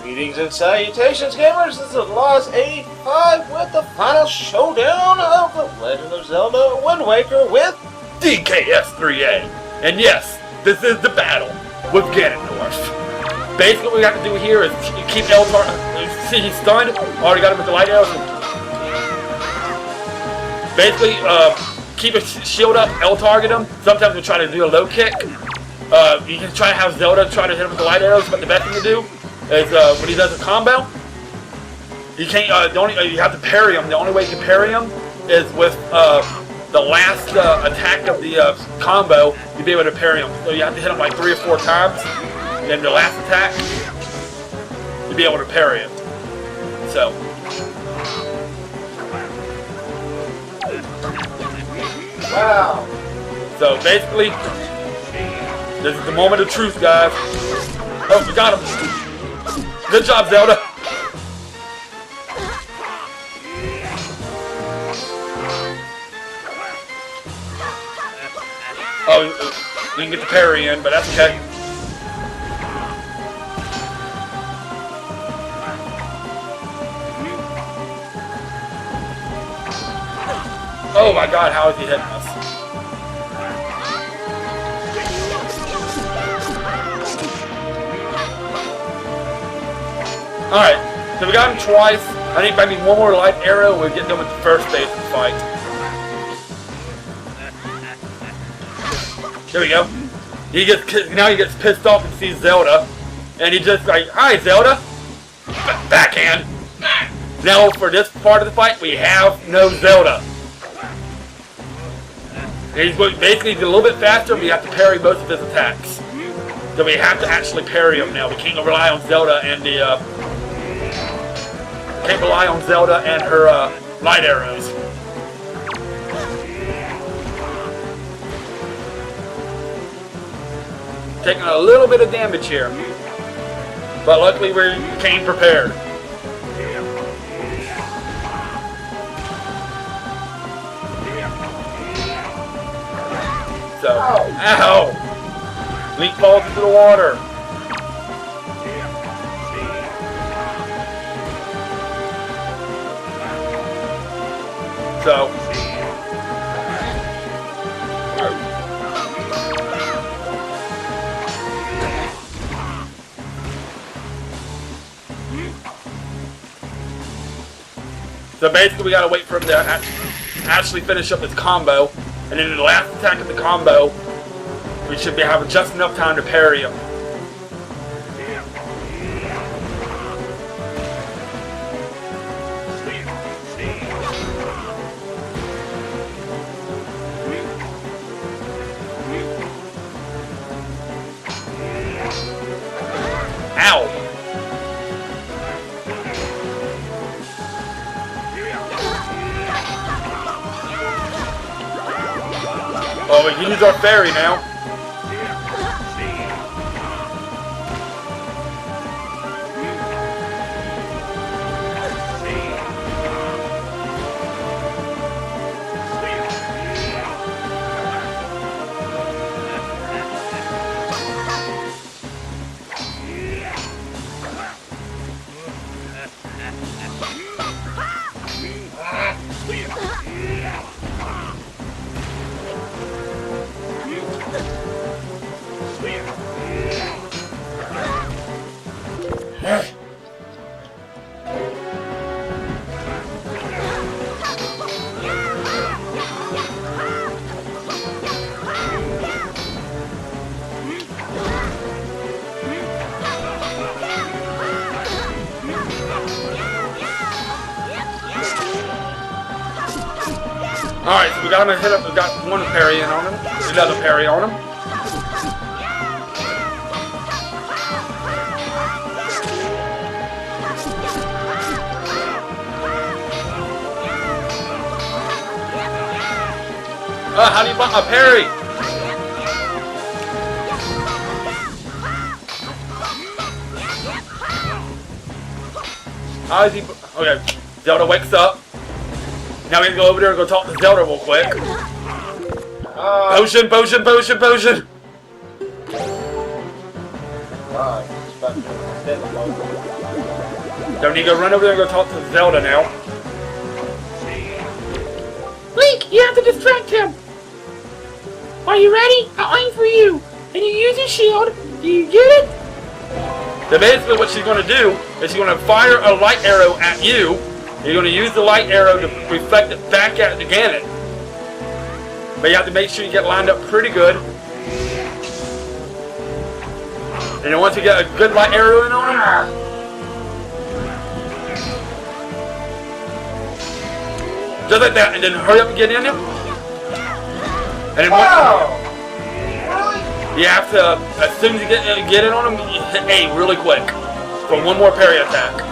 Greetings and salutations, gamers. This is TheLoZ85 with the final showdown of The Legend of Zelda Wind Waker with DKS3A. And yes, this is the battle with Ganondorf. Basically what we have to do here is keep Eltar. See, he's stunned. Already got him with the light arrows. Basically, keep a shield up, L-target him. Sometimes we'll try to do a low kick. You can try to have Zelda try to hit him with the light arrows, but the best thing to do is when he does a combo, you can't. You have to parry him. The only way you can parry him is with the last attack of the combo. You'll be able to parry him. So you have to hit him like 3 or 4 times. And then the last attack, you'll be able to parry him. So. wow. So basically, this is the moment of truth, guys. Oh, we got him. Good job, Zelda. Oh, we can get the parry in, but that's okay. Oh my God, how is he hitting us? Alright, so we got him twice. I think maybe one more light arrow, we'll get done with the first phase of the fight. There we go. Now he gets pissed off and sees Zelda. And he just like, hi Zelda! Backhand! Now for this part of the fight, we have no Zelda. And he's basically a little bit faster, but we have to parry most of his attacks. So we have to actually parry him now. We can't rely on Zelda and the can't rely on Zelda and her light arrows. Taking a little bit of damage here, but luckily we came prepared. So, ow! Link falls into the water. So, basically we gotta wait for him to actually finish up his combo, and then in the last attack of the combo, we should be having just enough time to parry him. Ow! Oh, we can use our fairy now. Alright, so we got him hit up, we got one parry in on him, another parry on him. How do you block my parry? How is he? Okay, Zelda wakes up. Now we can go over there and go talk to Zelda real quick. Potion, potion, potion, potion! Alright, about that. Don't need to go run over there and go talk to Zelda now. Link, you have to distract him. Are you ready? I'll aim for you. And you use your shield. Do you get it? So basically what she's going to do is she's going to fire a light arrow at you. You're going to use the light arrow to reflect it back at Ganon. But you have to make sure you get lined up pretty good. And then once you get a good light arrow in on him, just like that, and then hurry up and get in him. And then Wow! you have to, as soon as you get in on him, you hit A really quick for one more parry attack.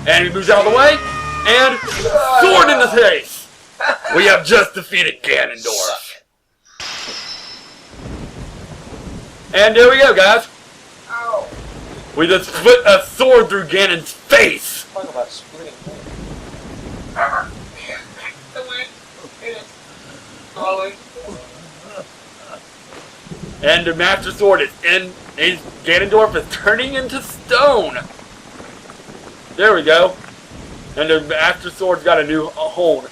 And he moves out of the way, and sword in the face! We have just defeated Ganondorf. And there we go, guys. Ow! We just put a sword through Ganon's face. Talk about splitting And the Master Sword is in. Ganondorf is turning into stone. There we go. And the Master Sword's got a new home.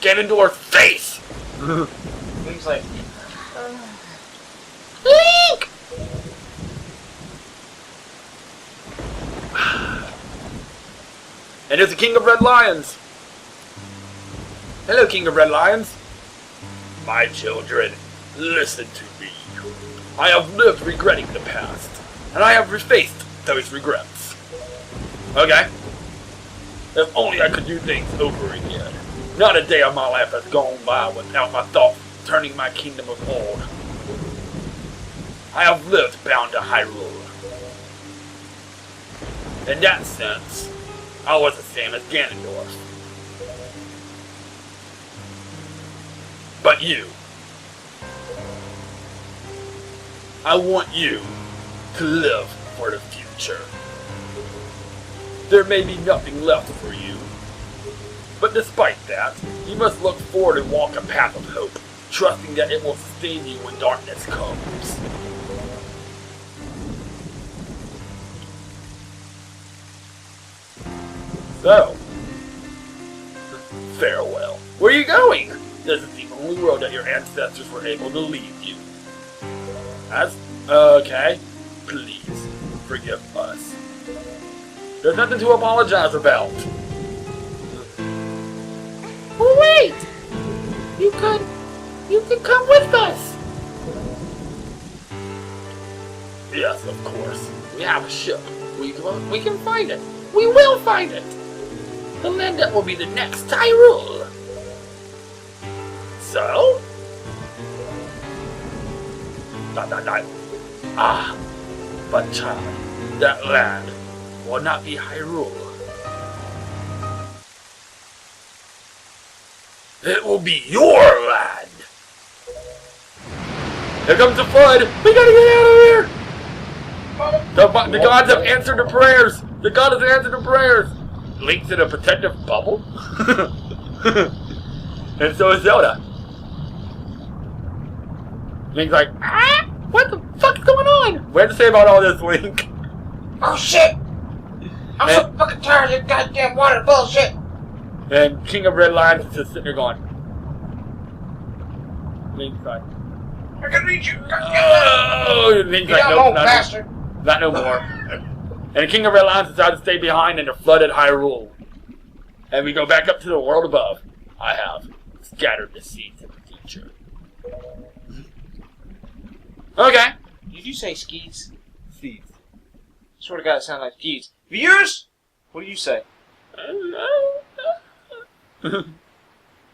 Ganondorf's face. Things like Link! And there's the King of Red Lions. Hello, King of Red Lions. My children, listen to me. I have lived regretting the past, and I have faced those regrets. Okay? If only I could do things over again. Not a day of my life has gone by without my thoughts turning my kingdom of old. I have lived bound to Hyrule. In that sense, I was the same as Ganondorf. But you, I want you to live for the future. There may be nothing left for you, but despite that, you must look forward and walk a path of hope, trusting that it will sustain you when darkness comes. So, farewell. Where are you going? This is the only world that your ancestors were able to leave you. Okay. Please, forgive us. There's nothing to apologize about. Oh, wait! You could come with us! Yes, of course. We have a ship. We can find it. We will find it! The land that will be the next Hyrule. So? Ah, but child, that land will not be Hyrule. It will be your land. Here comes the flood. We gotta get out of here. The gods have answered the prayers. The god has answered the prayers. Link's in a protective bubble. And so is Zelda. Link's like, what the fuck is going on? What have to say about all this, Link? oh shit! I'm so fucking tired of this goddamn water bullshit! And King of Red Lions is just sitting there going. Link's like, I can reach you! oh! Link's like, nope, bastard! not no more. And the King of Red Lions decided to stay behind in the flooded Hyrule. And we go back up to the world above. I have scattered the seeds of the future. Okay. Did you say skis? Seeds. Swear to God, it sounded like skis. Viewers? What do you say? And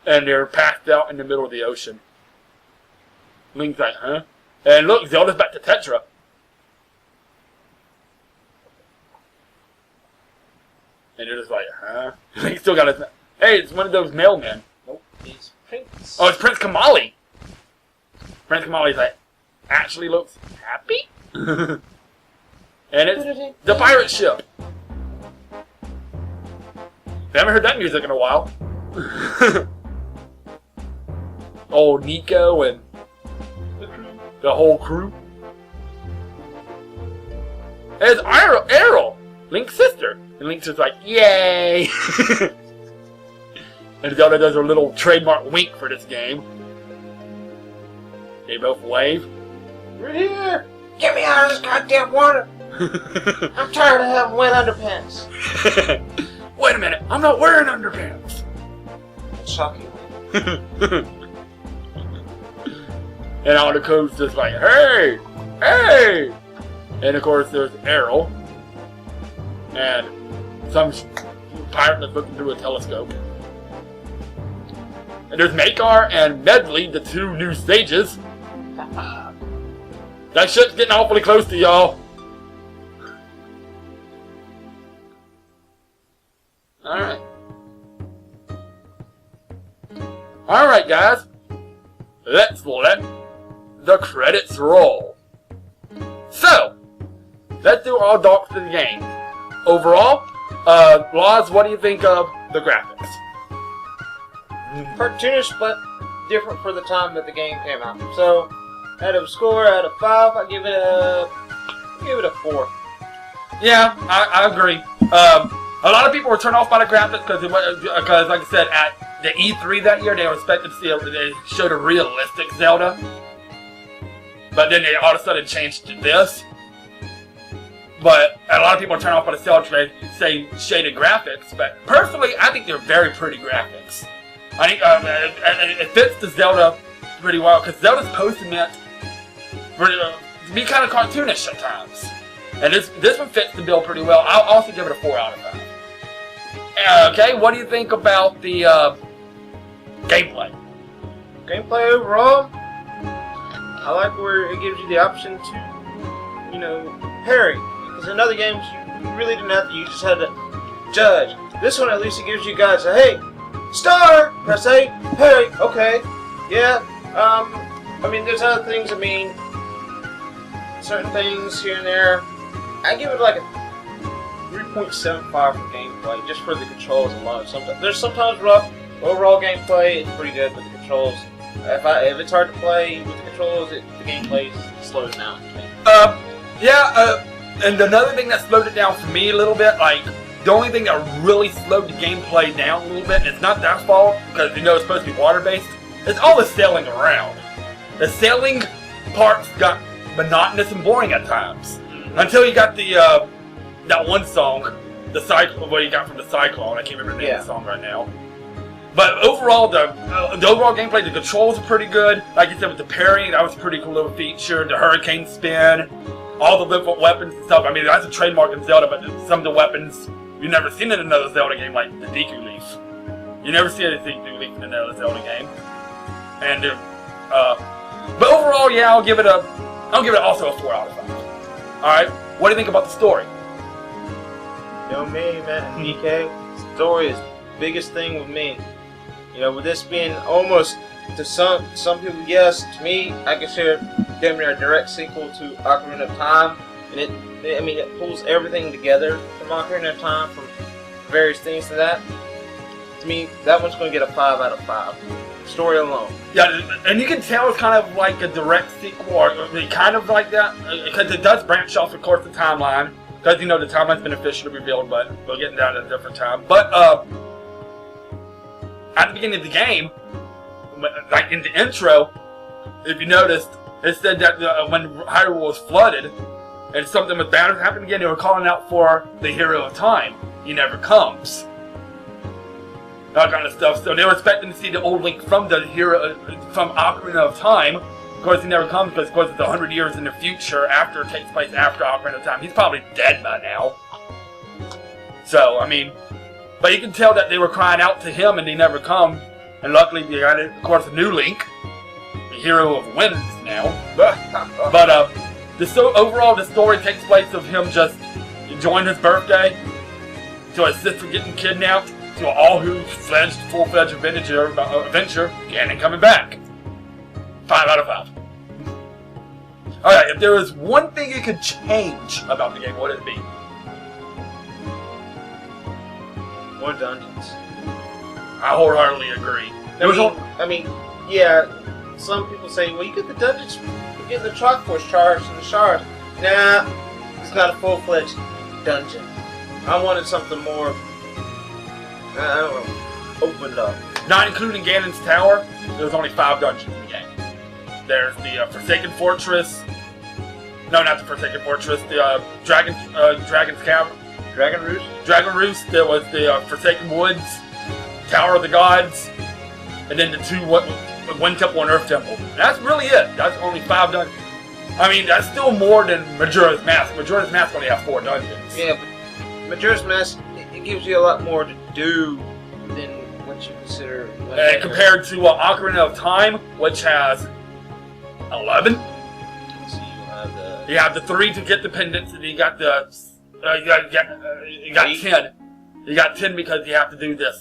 they're passed out in the middle of the ocean. Link's like, huh? And look, Zelda's back to Tetra. And they're just like, huh? Link still got his... Hey, it's one of those mailmen. Nope, it's Prince. Oh, it's Prince Kamali. Prince Kamali's like, actually looks happy? And it's the pirate ship. I haven't heard that music in a while. old Nico and the whole crew. It's Errol, Link's sister. And Link's just like, yay! And Zelda does her little trademark wink for this game. They both wave. We're here! Get me out of this goddamn water! I'm tired of having wet underpants. Wait a minute, I'm not wearing underpants. Shocking. And all the code's just like, hey! Hey! And of course there's Errol. And some pirate that's looking through a telescope. And there's Makar and Medley, the two new stages. That shit's getting awfully close to y'all. Alright. Alright, guys. Let's let the credits roll. So, let's do our thoughts of the game. Overall, LoZ, what do you think of the graphics? Cartoonish, but different for the time that the game came out. So, out of a score, out of 5, I give it a 4. Yeah, I agree. A lot of people were turned off by the graphics because, like I said, at the E3 that year, they were expecting to see they showed a realistic Zelda, but then they all of a sudden changed to this. But a lot of people are turned off by the Zelda, say shaded graphics. But personally, I think they're very pretty graphics. I think it fits the Zelda pretty well because Zelda's supposed to be kind of cartoonish at times, and this one fits the bill pretty well. I'll also give it a 4 out of 5. Okay, what do you think about the gameplay? Gameplay overall, I like where it gives you the option to, parry. Because in other games, you really didn't have to. You just had to judge. This one, at least, it gives you guys a, hey, star! Press A, parry, okay, yeah. There's other things, certain things here and there. I give it like a 3.75 for gameplay, just for the controls alone. Sometimes rough. Overall gameplay, it's pretty good with the controls. If it's hard to play with the controls, the gameplay slows down. And another thing that slowed it down for me a little bit, like, the only thing that really slowed the gameplay down a little bit, and it's not their fault, because it's supposed to be water-based, it's all the sailing around. The sailing parts got monotonous and boring at times. Until you got the, that one song, what you got from the Cyclone, I can't remember the name of the song right now. But overall, the overall gameplay, the controls are pretty good. Like you said, with the parrying, that was a pretty cool little feature. The hurricane spin, all the different weapons and stuff. That's a trademark in Zelda, but some of the weapons you've never seen in another Zelda game, like the Deku Leaf. You never see anything Deku Leaf in another Zelda game. And but overall, yeah, I'll give it also a 4 out of 5. All right, what do you think about the story? Me, man, DK, story is the biggest thing with me. With this being almost, to some people, yes, to me, I consider it damn near a direct sequel to Ocarina of Time, and it pulls everything together from Ocarina of Time, from various things to that. To me, that one's going to get a 5 out of 5. Story alone. Yeah, and you can tell it's kind of like a direct sequel, or kind of like that, because it does branch off, of course, the timeline. Because, the timeline's been officially revealed, but we'll get into that at a different time. But, at the beginning of the game, like in the intro, if you noticed, it said that when Hyrule was flooded, and something was bound to happen again, they were calling out for the hero of time. He never comes. That kind of stuff. So they were expecting to see the old Link from the hero, from Ocarina of Time. Of course, he never comes because, of course, it's 100 years in the future after it takes place after Ocarina of Time. He's probably dead by now. So, but you can tell that they were crying out to him and he never come. And luckily, they got, of course, a new Link, the hero of winds now. But overall, the story takes place of him just enjoying his birthday, to his sister getting kidnapped, to an all-full-fledged adventure, and then coming back. 5 out of 5. Alright, if there was one thing you could change about the game, what would it be? More dungeons. I wholeheartedly agree. yeah, some people say, well, you get the dungeons, you get the Triforce charge and the shards. Nah, it's not a full-fledged dungeon. I wanted something more, I don't know, opened up. Not including Ganon's Tower, there's only 5 dungeons in the game. There's the Forsaken Fortress. No, not the Forsaken Fortress. The Dragon's Cavern. Dragon Roost? Dragon Roost. There was the Forsaken Woods, Tower of the Gods, and then the 2 Wind Temple and Earth Temple. And that's really it. That's only 5 dungeons. I mean, that's still more than Majora's Mask. Majora's Mask only has 4 dungeons. Yeah, but Majora's Mask, it gives you a lot more to do than what you consider. Compared to Ocarina of Time, which has 11. So you have the 3 to get the pendants, and you got the you got 10. You got 10 because you have to do the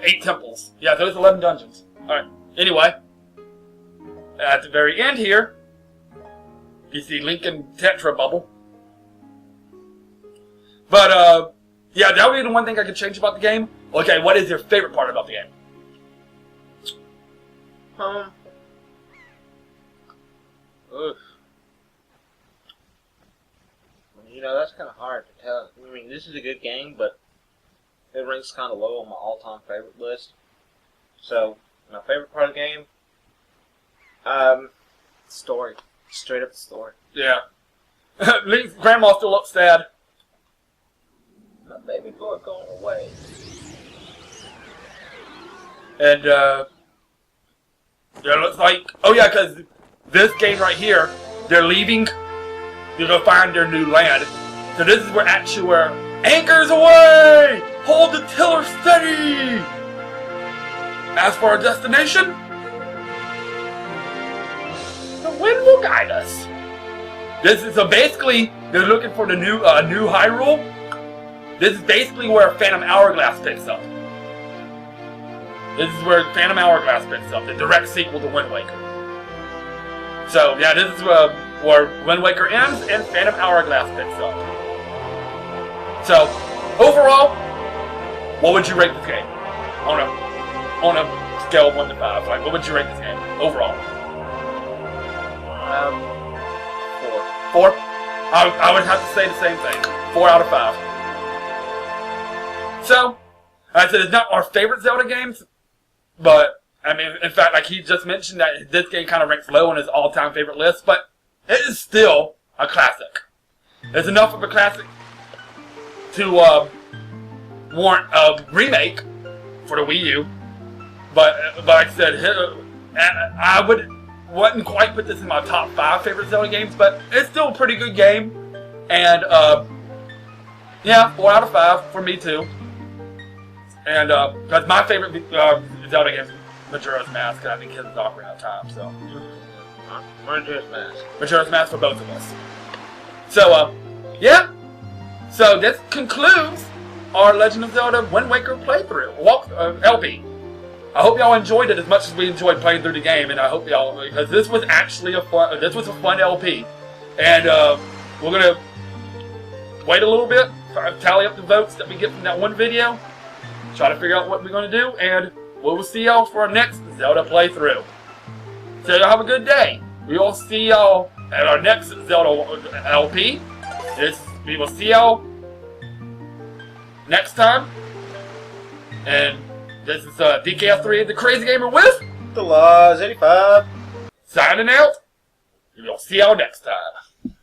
8 temples. Yeah, those 11 dungeons. All right. Anyway, at the very end here, you see Link and Tetra bubble. But yeah, that would be the one thing I could change about the game. Okay, what is your favorite part about the game? Oof. You know, that's kind of hard to tell. I mean, this is a good game, but it ranks kind of low on my all-time favorite list. So, my favorite part of the game, story. Straight up the story. Yeah. Link's grandma still looks sad. My baby boy going away. And, yeah, it looks like... Oh, yeah, because this game right here, they're leaving to go find their new land. So this is where anchors away! Hold the tiller steady! As for our destination, the wind will guide us. This is, so basically, they're looking for the new Hyrule. This is basically where Phantom Hourglass picks up. This is where Phantom Hourglass picks up, the direct sequel to Wind Waker. So, yeah, this is where Wind Waker ends and Phantom Hourglass picks up. So, overall, what would you rate this game? On a scale of 1 to 5, like, what would you rate this game overall? 4. I would have to say the same thing. 4 out of 5. So, I said it's not our favorite Zelda games, but, I mean, in fact, like he just mentioned, that this game kind of ranks low on his all-time favorite list, but it is still a classic. It's enough of a classic to warrant a remake for the Wii U, but like I said, I wouldn't quite put this in my top 5 favorite Zelda games, but it's still a pretty good game, and yeah, 4 out of 5 for me too. And because my favorite Zelda game is Majora's Mask, and I think his is Ocarina of Time, so. Majora's Mask. Majora's Mask for both of us. So, yeah. So this concludes our Legend of Zelda Wind Waker playthrough, LP. I hope y'all enjoyed it as much as we enjoyed playing through the game, and I hope y'all, because this was actually a fun LP, and we're gonna wait a little bit, tally up the votes that we get from that one video, try to figure out what we're gonna do, and we will see y'all for our next Zelda playthrough. So y'all have a good day. We will see y'all at our next Zelda LP. We will see y'all next time. And this is DKF3, the Crazy Gamer with TheLoZ85. signing out. We will see y'all next time.